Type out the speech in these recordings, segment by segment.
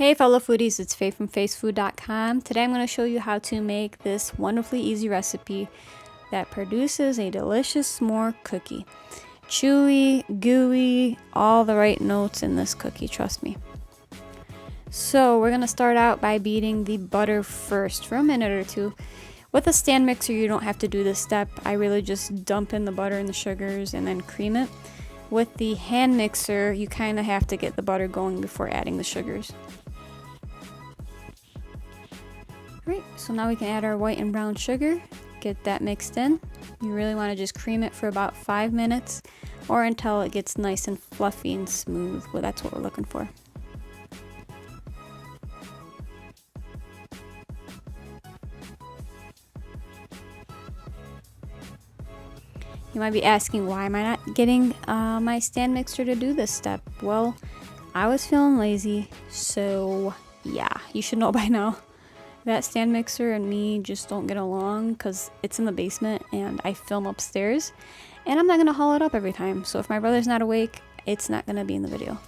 Hey fellow foodies, it's Faye from facefood.com. Today I'm going to show you how to make this wonderfully easy recipe that produces a delicious s'more cookie. Chewy, gooey, all the right notes in this cookie, trust me. So we're going to start out by beating the butter first for a minute or two. With a stand mixer you don't have to do this step. I really just dump in the butter and the sugars and then cream it. With the hand mixer you kind of have to get the butter going before adding the sugars. Right, so now we can add our white and brown sugar, get that mixed in. You really want to just cream it for about 5 minutes or until it gets nice and fluffy and smooth. Well, that's what we're looking for. You might be asking, why am I not getting my stand mixer to do this step? Well, I was feeling lazy, so yeah, you should know by now. That stand mixer and me just don't get along because it's in the basement and I film upstairs and I'm not going to haul it up every time. So if my brother's not awake, it's not going to be in the video.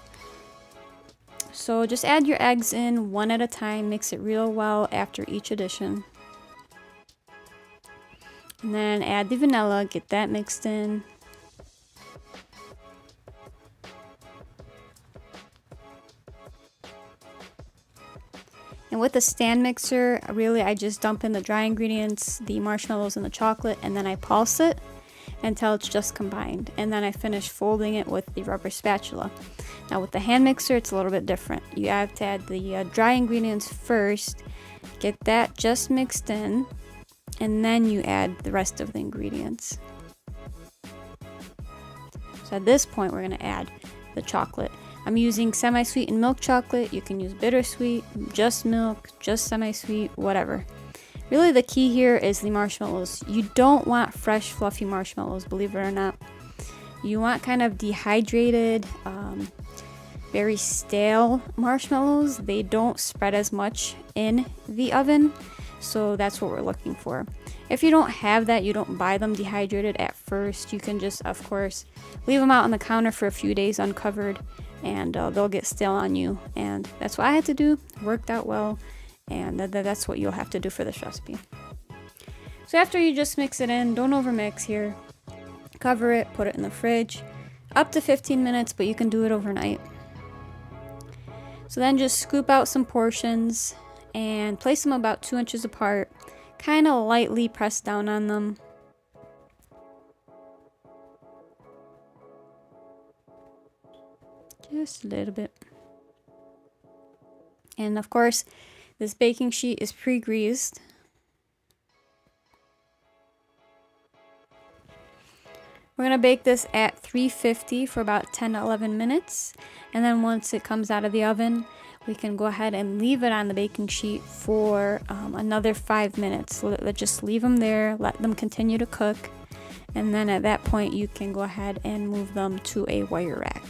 So just add your eggs in one at a time, mix it real well after each addition. And then add the vanilla, get that mixed in. And with the stand mixer, really I just dump in the dry ingredients, the marshmallows and the chocolate, and then I pulse it until it's just combined. And then I finish folding it with the rubber spatula. Now with the hand mixer, it's a little bit different. You have to add the dry ingredients first, get that just mixed in, and then you add the rest of the ingredients. So at this point, we're going to add the chocolate. I'm using semi-sweetened milk chocolate. You can use bittersweet, just milk, just semi-sweet, whatever. Really the key here is the marshmallows. You don't want fresh fluffy marshmallows, believe it or not. You want kind of dehydrated, very stale marshmallows. They don't spread as much in the oven, so that's what we're looking for. If you don't have that, you don't buy them dehydrated at first. You can just, of course, leave them out on the counter for a few days uncovered and they'll get stale on you. And that's what I had to do. Worked out well, and that's what you'll have to do for this recipe. So after you just mix it in, don't overmix here. Cover it, put it in the fridge, up to 15 minutes, but you can do it overnight. So then just scoop out some portions and place them about 2 inches apart. Kind of lightly press down on them. Just a little bit. And of course, this baking sheet is pre-greased. We're going to bake this at 350 for about 10 to 11 minutes. And then once it comes out of the oven, we can go ahead and leave it on the baking sheet for another 5 minutes. So let's just leave them there, let them continue to cook. And then at that point, you can go ahead and move them to a wire rack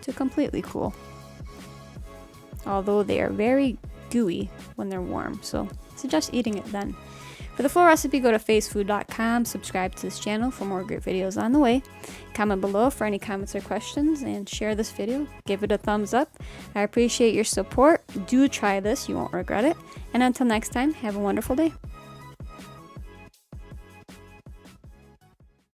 to completely cool. Although they are very gooey when they're warm, so suggest eating it then. For the full recipe, go to facefood.com, subscribe to this channel for more great videos on the way. Comment below for any comments or questions, and share this video. Give it a thumbs up. I appreciate your support. Do try this, you won't regret it. And until next time, have a wonderful day.